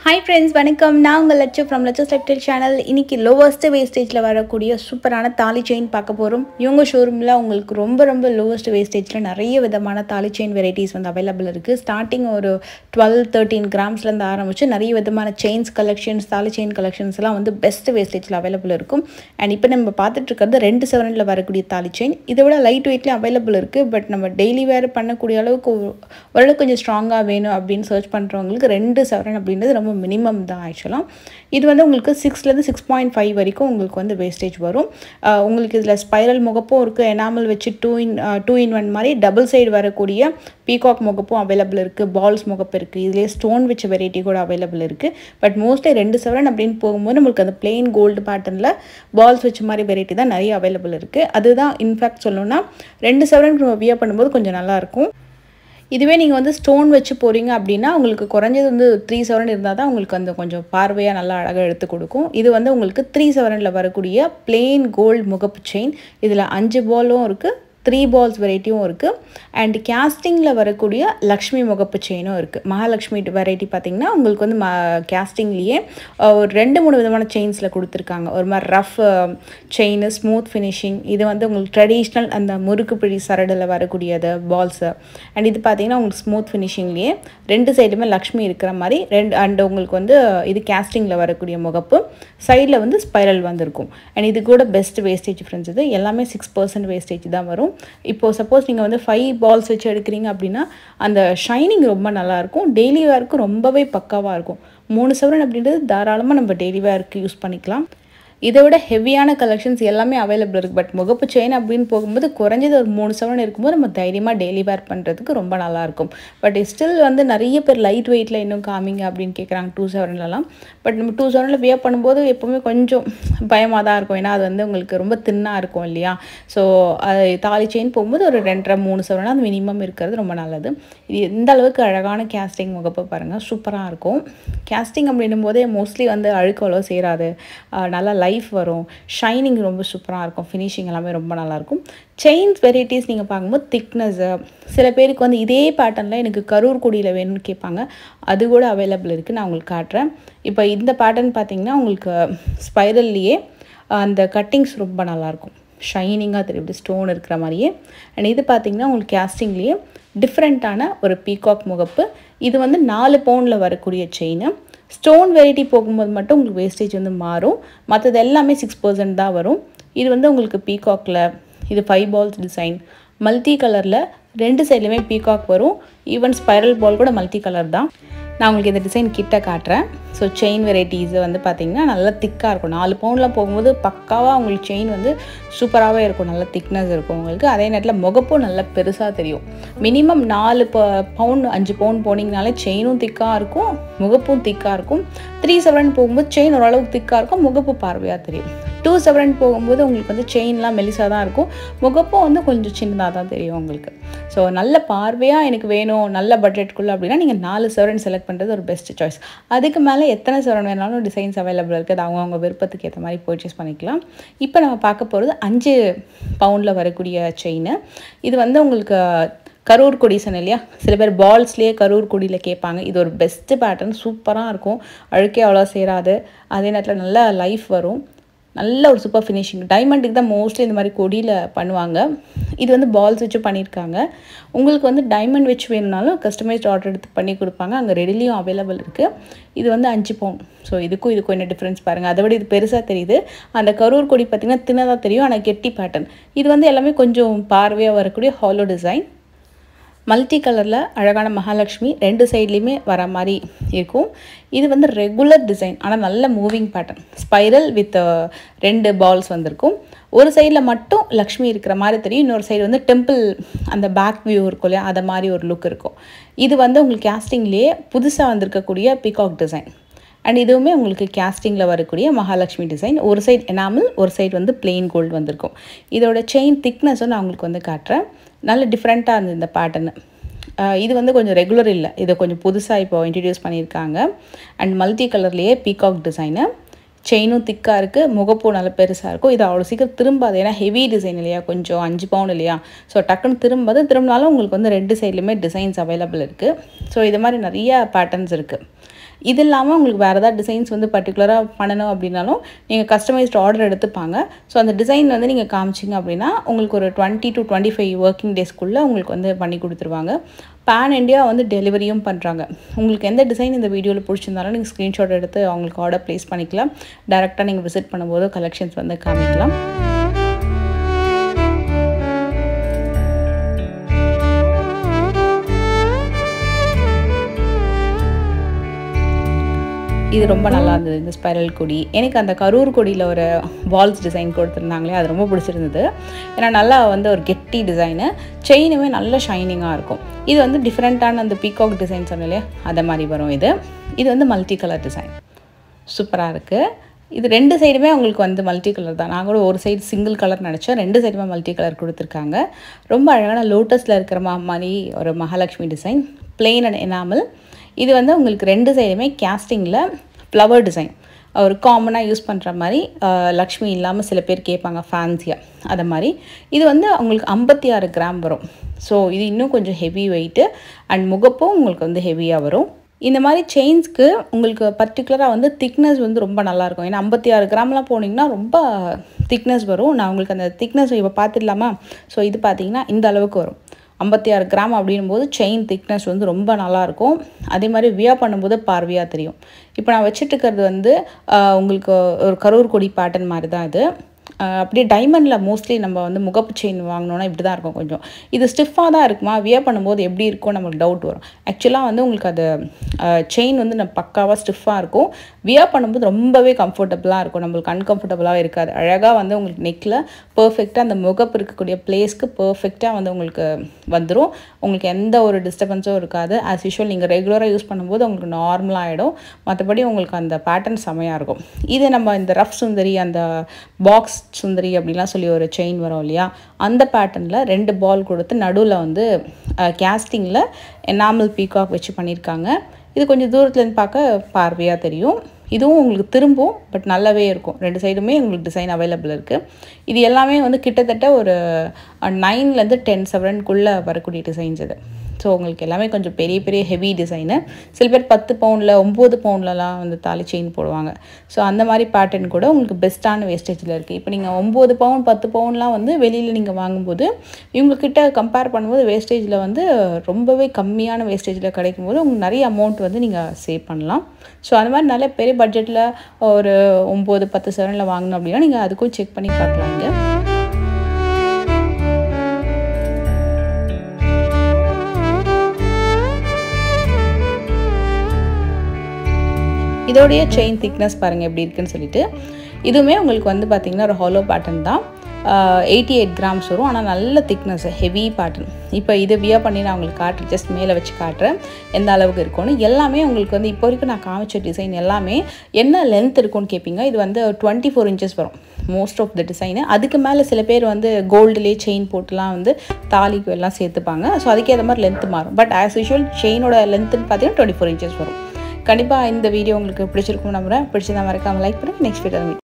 Hi friends, வணக்கம். நான் உங்கள் Latchu from Latchu's textile channel. இன்னைக்கு லோவஸ்ட் வேஸ்டேஜில் வரக்கூடிய சூப்பரான தாலி செயின் பார்க்க போகிறோம். இவங்க ஷோரூமில் உங்களுக்கு ரொம்ப லோவஸ்ட் வேஸ்டேஜில் நிறைய விதமான தாலி செயின் வெரைட்டிஸ் வந்து அவைலபிள் இருக்குது. ஸ்டார்டிங் ஒரு 12-13 கிராம்ஸ்லேருந்து ஆரம்பித்து நிறைய விதமான செயின்ஸ் கலெக்ஷன்ஸ், தாலி செயின் கலெக்ஷன்ஸ்லாம் வந்து பெஸ்ட் வேஸ்டேஜில் அவைலபிள் இருக்கும். அண்ட் இப்போ நம்ம பார்த்துட்டு இருக்கிறது 2 சவரனில் வரக்கூடிய தாலி செயின். இதை விட லைட் வெயிட்லேயும் அவைலபிள் இருக்குது. பட் நம்ம டெய்லி வேர் பண்ணக்கூடிய அளவுக்கு ஓரளவுக்கு கொஞ்சம் ஸ்ட்ராங்காக வேணும் அப்படின்னு சர்ச் பண்ணுறவங்களுக்கு 2 சவரன் அப்படின்றது ரொம்ப மினிமம் தான். ஆக்சுவலாக இது வந்து உங்களுக்கு 6லேருந்து 6.5 வரைக்கும் உங்களுக்கு வந்து வேஸ்டேஜ் வரும். உங்களுக்கு இதில் ஸ்பைரல் முகப்பும் இருக்குது, எனாமல் வச்சு 2 in 1 மாதிரி டபுள் சைடு வரக்கூடிய பீகாக் முகப்பும் அவைலபிள் இருக்குது, பால்ஸ் முகப்பு இருக்குது, இதுலேயே ஸ்டோன் வச்ச வெரைட்டி கூட அவைலபிள் இருக்குது. பட் மோஸ்ட்லி 2 சவரன் அப்படின்னு போகும்போது நம்மளுக்கு அந்த பிளெயின் கோல்டு பேட்டர்னில் பால்ஸ் வச்ச மாதிரி வெரைட்டி தான் நிறைய அவைலபிள் இருக்குது. அதுதான் இன்ஃபேக்ட் சொல்லணும்னா 2 சவரன் நம்ம வியர் பண்ணும்போது கொஞ்சம் நல்லாயிருக்கும். இதுவே நீங்கள் வந்து ஸ்டோன் வச்சு போகிறீங்க அப்படின்னா உங்களுக்கு குறைஞ்சது வந்து 3 சவரன் இருந்தால் தான் உங்களுக்கு அந்த கொஞ்சம் பார்வையாக நல்லா அழகாக எடுத்து கொடுக்கும். இது வந்து உங்களுக்கு 3 சவரனில் வரக்கூடிய பிளெயின் கோல்டு முகப்பு செயின். இதில் 5 பாலும் இருக்குது, 3 பால்ஸ் வெரைட்டியும் இருக்குது. அண்ட் கேஸ்டிங்கில் வரக்கூடிய லக்ஷ்மி முகப்பு செயினும் இருக்குது. மகாலட்சுமி வெரைட்டி பார்த்திங்கன்னா உங்களுக்கு வந்து கேஸ்டிங்லேயே ஒரு 2-3 விதமான செயின்ஸில் கொடுத்துருக்காங்க. ஒரு மாதிரி ரஃப் செயின், ஸ்மூத் ஃபினிஷிங். இது வந்து உங்களுக்கு ட்ரெடிஷ்னல் அந்த முறுக்கு பிடி சரடில் வரக்கூடியது பால்ஸு. அண்ட் இது பார்த்திங்கன்னா உங்களுக்கு ஸ்மூத் ஃபினிஷிங்லேயே 2 சைடுமே லக்ஷ்மி இருக்கிற மாதிரி அண்ட் உங்களுக்கு வந்து இது கேஸ்டிங்கில் வரக்கூடிய முகப்பு, சைடில் வந்து ஸ்பைரல் வந்துருக்கும். அண்ட் இது கூட பெஸ்ட் வேஸ்டேஜ் ஃப்ரெண்ட்ஸ். இது எல்லாமே 6% வேஸ்டேஜ் தான் வரும். இப்போது சப்போஸ் நீங்கள் வந்து 5 பால்ஸ் வச்சு எடுக்கிறீங்க அப்படின்னா அந்த ஷைனிங் ரொம்ப நல்லாயிருக்கும். டெய்லி வேருக்கு ரொம்பவே பக்காவாக இருக்கும். 3 சவரன் அப்படின்றது தாராளமாக நம்ம டெய்லி வேருக்கு யூஸ் பண்ணிக்கலாம். இதை விட ஹெவியான கலெக்ஷன்ஸ் எல்லாமே அவைலபிள் இருக்குது. பட் முகப்பு செயின் அப்படின்னு போகும்போது குறைஞ்சது ஒரு 3 சவரன் இருக்கும்போது நம்ம தைரியமாக டெய்லி வேர் பண்ணுறதுக்கு ரொம்ப நல்லாயிருக்கும். பட் ஸ்டில் வந்து நிறைய பேர் லைட் வெயிட்டில் இன்னும் காமிங்க அப்படின்னு கேட்குறாங்க 2 சவரன்லலாம். பட் நம்ம 2 சவரனில் வியர் பண்ணும்போது எப்போவுமே கொஞ்சம் பயமாக தான் இருக்கும். ஏன்னா அது வந்து உங்களுக்கு ரொம்ப தின்னாக இருக்கும் இல்லையா. ஸோ அது தாலி செயின் போகும்போது ஒரு 2.5-3 சவரன் அது மினிமம் இருக்கிறது ரொம்ப நல்லது. இது எந்த அளவுக்கு அழகான கேஸ்டிங் முகப்பை பாருங்கள், சூப்பராக இருக்கும். கேஸ்டிங் அப்படின்னும் போதே மோஸ்ட்லி வந்து அழுக்கு அவ்வளோ சேராது, நல்லா லைஃப் வரும், ஷைனிங் ரொம்ப சூப்பராக இருக்கும், ஃபினிஷிங் எல்லாமே ரொம்ப நல்லாயிருக்கும். செயின்ஸ் வெரைட்டிஸ் நீங்கள் பார்க்கும்போது திக்னஸ்ஸு, சில பேருக்கு வந்து இதே பேட்டர்னில் எனக்கு கரூர் கொடியில் வேணும்னு கேட்பாங்க, அது கூட அவைலபிள் இருக்குது. நான் உங்களுக்கு காட்டுறேன். இப்போ இந்த பேட்டர்ன் பார்த்திங்கன்னா உங்களுக்கு ஸ்பைரல்லையே அந்த கட்டிங்ஸ் ரொம்ப நல்லாயிருக்கும், ஷைனிங்காக தெரியுது, ஸ்டோன் இருக்கிற மாதிரியே. அண்ட் இது பார்த்திங்கன்னா உங்களுக்கு கேஸ்டிங்லேயே டிஃப்ரெண்ட்டான ஒரு பீகாக் முகப்பு. இது வந்து 4 பவுண்டில் வரக்கூடிய செயின். ஸ்டோன் வெரைட்டி போகும்போது மட்டும் உங்களுக்கு வேஸ்டேஜ் வந்து மாறும், மற்றது எல்லாமே 6% தான் வரும். இது வந்து உங்களுக்கு பீகாக்கில் இது 5 பால்ஸ் டிசைன், மல்டி கலரில் 2 சைட்லையுமே பீகாக் வரும். ஈவன் ஸ்பைரல் பால் கூட மல்டி கலர் தான். நான் உங்களுக்கு இந்த டிசைன் கிட்ட காட்டுறேன். ஸோ செயின் வெரைட்டிஸ் வந்து பார்த்திங்கன்னா நல்லா திக்காக இருக்கும். 4 பவுண்டில் போகும்போது பக்காவாக உங்களுக்கு செயின் வந்து சூப்பராகவே இருக்கும், நல்ல திக்னஸ் இருக்கும் உங்களுக்கு. அதே நேரத்தில் முகப்பும் நல்லா பெருசாக தெரியும். மினிமம் 4 பவுண்ட் 5 பவுண்ட் போனீங்கனாலே செயினும் திக்காக இருக்கும், முகப்பும் திக்காக இருக்கும். 3 சவரன் போகும்போது செயின் ஓரளவுக்கு திக்காக இருக்கும், முகப்பு பார்வையாக தெரியும். 2 சவரன் போகும்போது உங்களுக்கு வந்து செயின்லாம் மெலிசாக தான் இருக்கும், முகப்பும் வந்து கொஞ்சம் சின்னதாக தான் தெரியும் உங்களுக்கு. ஸோ நல்ல பார்வையாக எனக்கு வேணும் நல்ல பட்ஜெட்டுக்குள்ளே அப்படின்னா நீங்கள் 4 சவரன் செலக்ட் பண்ணுறது ஒரு பெஸ்ட் சாய்ஸ். அதுக்கு மேலே எத்தனை சவரன் வேணாலும் டிசைன்ஸ் அவைலபிள் இருக்குது, அவங்க விருப்பத்துக்கு ஏற்ற மாதிரி பர்ச்சேஸ் பண்ணிக்கலாம். இப்போ நம்ம பார்க்க போகிறது 5 பவுண்டில் வரக்கூடிய செயின். இது வந்து உங்களுக்கு கரூர் கொடி சொன்ன இல்லையா, சில பேர் பால்ஸ்லேயே கரூர் கொடியில் கேட்பாங்க. இது ஒரு பெஸ்ட்டு பேட்டர்ன், சூப்பராக இருக்கும், அழுக்கே அவ்வளோ சேராது, அதே நேரத்தில் நல்லா லைஃப் வரும், நல்ல ஒரு சூப்பர் ஃபினிஷிங். டைமண்டுக்கு தான் மோஸ்ட்லி இந்த மாதிரி கொடியில் பண்ணுவாங்க. இது வந்து பால்ஸ் வச்சு பண்ணியிருக்காங்க. உங்களுக்கு வந்து டைமண்ட் வச்சு வேணும்னாலும் கஸ்டமைஸ்ட் ஆர்டர் எடுத்து பண்ணி கொடுப்பாங்க, அங்கே ரெடிலையும் அவைலபிள் இருக்குது. இது வந்து 5 பவுண்ட். ஸோ இதுக்கும் என்ன டிஃப்ரென்ஸ் பாருங்கள். அதை விட இது பெருசாக தெரியுது. அந்த கரூர் கொடி பார்த்திங்கன்னா தின்னதாக தெரியும், ஆனால் கெட்டி பேட்டர்ன். இது வந்து எல்லாமே கொஞ்சம் பார்வையாக வரக்கூடிய ஹாலோ டிசைன். மல்டி கலரில் அழகான மகாலட்சுமி 2 சைட்லேயுமே வர மாதிரி இருக்கும். இது வந்து ரெகுலர் டிசைன், ஆனால் நல்ல moving pattern. Spiral with 2 balls வந்திருக்கும். ஒரு சைடில் மட்டும் லக்ஷ்மி இருக்கிற மாதிரி தெரியும், இன்னொரு சைடு வந்து டெம்பிள் அந்த பேக் வியூ இருக்கும் இல்லையா, அதை மாதிரி ஒரு லுக் இருக்கும். இது வந்து உங்களுக்கு கேஸ்டிங்லேயே புதுசாக வந்திருக்கக்கூடிய பீகாக் டிசைன். அண்ட் இதுவுமே உங்களுக்கு கேஸ்டிங்கில் வரக்கூடிய மகாலட்சுமி டிசைன். ஒரு சைடு எனாமல், ஒரு சைடு வந்து பிளெயின் கோல்டு வந்திருக்கும். இதோட செயின் திக்னஸும் நான் உங்களுக்கு வந்து காட்டுறேன். நல்ல டிஃப்ரெண்ட்டாக இருந்தது இந்த பேட்டர்னு. இது வந்து கொஞ்சம் ரெகுலர் இல்லை, இதை கொஞ்சம் புதுசாக இப்போ இன்ட்ரடியூஸ் பண்ணியிருக்காங்க. அண்ட் மல்டி கலர்லேயே பீகாக் டிசைனு. செயினும் திக்காக இருக்குது, முகப்பும் நல்ல பெருசாக இருக்கும். இது அவ்வளோ சீக்கிரம் திரும்பாது, ஏன்னா ஹெவி டிசைன் இல்லையா, கொஞ்சம் 5 பவுண்ட் இல்லையா. ஸோ டக்குன்னு திரும்பினாலும் உங்களுக்கு வந்து 2 சைட்லையுமே டிசைன்ஸ் அவைலபிள் இருக்குது. ஸோ இது மாதிரி நிறைய பேட்டர்ன்ஸ் இருக்குது. இது இல்லாமல் உங்களுக்கு வேறு ஏதாவது டிசைன்ஸ் வந்து பர்டிகுலராக பண்ணணும் அப்படின்னாலும் நீங்கள் கஸ்டமைஸ்ட் ஆர்டர் எடுத்துப்பாங்க. ஸோ அந்த டிசைன் வந்து நீங்கள் காமிச்சிங்க அப்படின்னா உங்களுக்கு ஒரு 20 to 25 ஒர்க்கிங் டேஸ்க்குள்ளே உங்களுக்கு வந்து பண்ணி கொடுத்துருவாங்க. பேன் இண்டியா வந்து டெலிவரியும் பண்ணுறாங்க. உங்களுக்கு எந்த டிசைன் இந்த வீடியோவில் பிடிச்சிருந்தாலும் நீங்கள் ஸ்க்ரீன்ஷாட் எடுத்து அவங்களுக்கு ஆர்டர் ப்ளேஸ் பண்ணிக்கலாம். டேரெக்டாக நீங்கள் விசிட் பண்ணும்போது கலெக்ஷன்ஸ் வந்து காமிக்கலாம். இது ரொம்ப நல்லா இருந்தது இந்த ஸ்பைரல் கொடி. எனக்கு அந்த கரூர் கொடியில் ஒரு பால்ஸ் டிசைன் கொடுத்துருந்தாங்களே அது ரொம்ப பிடிச்சிருந்தது. ஏன்னா நல்லா வந்து ஒரு கெட்டி டிசைனு, செயினுமே நல்ல ஷைனிங்காக இருக்கும். இது வந்து டிஃப்ரெண்ட்டான அந்த பீகாக் டிசைன் சொன்னாலே அதை மாதிரி வரும். இது வந்து மல்டி கலர் டிசைன் சூப்பராக இருக்குது. இது 2 சைடுமே உங்களுக்கு வந்து மல்டி கலர் தான். நான் கூட ஒரு சைடு சிங்கிள் கலர் நினச்சேன், 2 சைடுமே மல்டி கலர் கொடுத்துருக்காங்க. ரொம்ப அழகான லோட்டஸில் இருக்கிற மாதிரி ஒரு Mahalakshmi design, plain and enamel. இது வந்து உங்களுக்கு 2 சைடுமே கேஸ்டிங்கில் ஃப்ளவர் டிசைன், ஒரு காமனாக யூஸ் பண்ணுற மாதிரி. லக்ஷ்மி இல்லாமல் சில பேர் கேட்பாங்க ஃபேன்சியாக, அதை மாதிரி. இது வந்து உங்களுக்கு 56 கிராம் வரும். ஸோ இது இன்னும் கொஞ்சம் ஹெவி வெயிட்டு அண்ட் முகப்பும் உங்களுக்கு வந்து ஹெவியாக வரும். இந்த மாதிரி செயின்ஸ்க்கு உங்களுக்கு பர்டிகுலராக வந்து திக்னஸ் வந்து ரொம்ப நல்லாயிருக்கும். ஏன்னா 56 கிராம்லாம் போனீங்கன்னா ரொம்ப திக்னஸ் வரும். நான் உங்களுக்கு அந்த திக்னஸ் இப்போ பார்த்துடலாமா? ஸோ இது பார்த்தீங்கன்னா இந்த அளவுக்கு வரும். 56 கிராம் அப்படின்னும் போது செயின் திக்னஸ் வந்து ரொம்ப நல்லாயிருக்கும். அதே மாதிரி வியர் பண்ணும்போது பார்வையாக தெரியும். இப்போ நான் வச்சுட்டு இருக்கிறது வந்து உங்களுக்கு ஒரு கரூர் கொடி பேட்டர்ன் மாதிரி தான் இது. அப்படியே டைமண்டில் மோஸ்ட்லி நம்ம வந்து முகப்பு செயின் வாங்கினோன்னா இப்படி தான் இருக்கும். கொஞ்சம் இது ஸ்டிஃபாக தான் இருக்குமா, வியர் பண்ணும்போது எப்படி இருக்கும் நம்மளுக்கு டவுட் வரும். ஆக்சுவலாக வந்து உங்களுக்கு அது செயின் வந்து நம்ம பக்காவாக ஸ்டிஃபாக இருக்கும். வியர் பண்ணும்போது ரொம்பவே கம்ஃபர்டபுளாக இருக்கும், நம்மளுக்கு அன்கம்ஃபர்டபுளாக இருக்காது. அழகாக வந்து உங்களுக்கு நெக்கில் பர்ஃபெக்டாக அந்த முகப்பு இருக்கக்கூடிய பிளேஸ்க்கு பர்ஃபெக்டாக வந்து உங்களுக்கு வந்துடும். உங்களுக்கு எந்த ஒரு டிஸ்டர்பன்ஸும் இருக்காது. ஆஸ் யூஷுவல் நீங்கள் ரெகுலராக யூஸ் பண்ணும்போது உங்களுக்கு நார்மலாக ஆகிடும். மற்றபடி உங்களுக்கு அந்த பேட்டர்ன் செமையாக இருக்கும். இது நம்ம இந்த ரஃப் சுந்தரி, அந்த பாக்ஸ் சுந்தரி அப்படிலாம் சொல்லி ஒரு செயின் வரும் இல்லையா, அந்த பேட்டர்னில் 2 பால் கொடுத்து நடுவில் வந்து கேஸ்டிங்கில் எனாமல் பீகாக் வச்சு பண்ணியிருக்காங்க. இது கொஞ்சம் தூரத்துலேருந்து பார்க்க பார்வையாக தெரியும். இதுவும் உங்களுக்கு திரும்பும், பட் நல்லாவே இருக்கும். 2 சைடுமே உங்களுக்கு டிசைன் அவைலபிள் இருக்குது. இது எல்லாமே வந்து கிட்டத்தட்ட ஒரு 9லேருந்து 10 சவரனுக்குள்ளே வரக்கூடிய டிசைன்ஸ் இது. ஸோ உங்களுக்கு எல்லாமே கொஞ்சம் பெரிய பெரிய ஹெவி டிசைனு. சில பேர் 10 பவுனில் 9 பவுன்லலாம் வந்து தாலி செயின் போடுவாங்க. ஸோ அந்த மாதிரி பேட்டர்ன் கூட உங்களுக்கு பெஸ்ட்டான வேஸ்டேஜில் இருக்குது. இப்போ நீங்கள் 9 பவுன் 10 பவுன்லாம் வந்து வெளியில் நீங்கள் வாங்கும்போது இவங்கக்கிட்ட கம்பேர் பண்ணும்போது வேஸ்டேஜில் வந்து ரொம்பவே கம்மியான வேஸ்டேஜில் கிடைக்கும்போது உங்களுக்கு நிறைய அமௌண்ட் வந்து நீங்கள் சேவ் பண்ணலாம். ஸோ அந்த மாதிரி நல்ல பெரிய பட்ஜெட்டில் ஒரு 9-10 சவரனில் வாங்கணும் அப்படின்னா நீங்கள் அதுக்கும் செக் பண்ணி பார்க்கலாம். இங்கே இதோடைய செயின் திக்னஸ் பாருங்கள் எப்படி இருக்குன்னு சொல்லிட்டு. இதுவுமே உங்களுக்கு வந்து பார்த்திங்கன்னா ஒரு ஹாலோ பேட்டர்ன் தான். 88 கிராம்ஸ் வரும். ஆனால் நல்ல திக்னஸ், ஹெவி பேட்டர்ன். இப்போ இது வியர் பண்ணி நான் உங்களுக்கு காட்டுறேன், ஜஸ்ட் மேலே வச்சு காட்டுறேன் எந்த அளவுக்கு இருக்கும்னு. எல்லாமே உங்களுக்கு வந்து இப்போ வரைக்கும் நான் காமிச்ச டிசைன் எல்லாமே என்ன லென்த் இருக்கும்னு கேட்பீங்க. இது வந்து 24 இன்ச்சஸ் வரும் மோஸ்ட் ஆஃப் த டிசைனு. அதுக்கு மேலே சில பேர் வந்து கோல்டுலேயே செயின் போட்டுலாம் வந்து தாலிக்கு எல்லாம் சேர்த்துப்பாங்க. ஸோ அதுக்கேற்ற மாதிரி லென்த் மாறும். பட் ஆஸ் யூஷுவல் செயினோட லென்த்துன்னு பார்த்தீங்கன்னா 24 இன்ச்சஸ் வரும். கண்டிப்பாக இந்த வீடியோ உங்களுக்கு பிடிச்சிருக்கும் நம்புறேன். பிடிச்சிருந்தா மறக்காமல் லைக் பண்ணுங்கள். Next video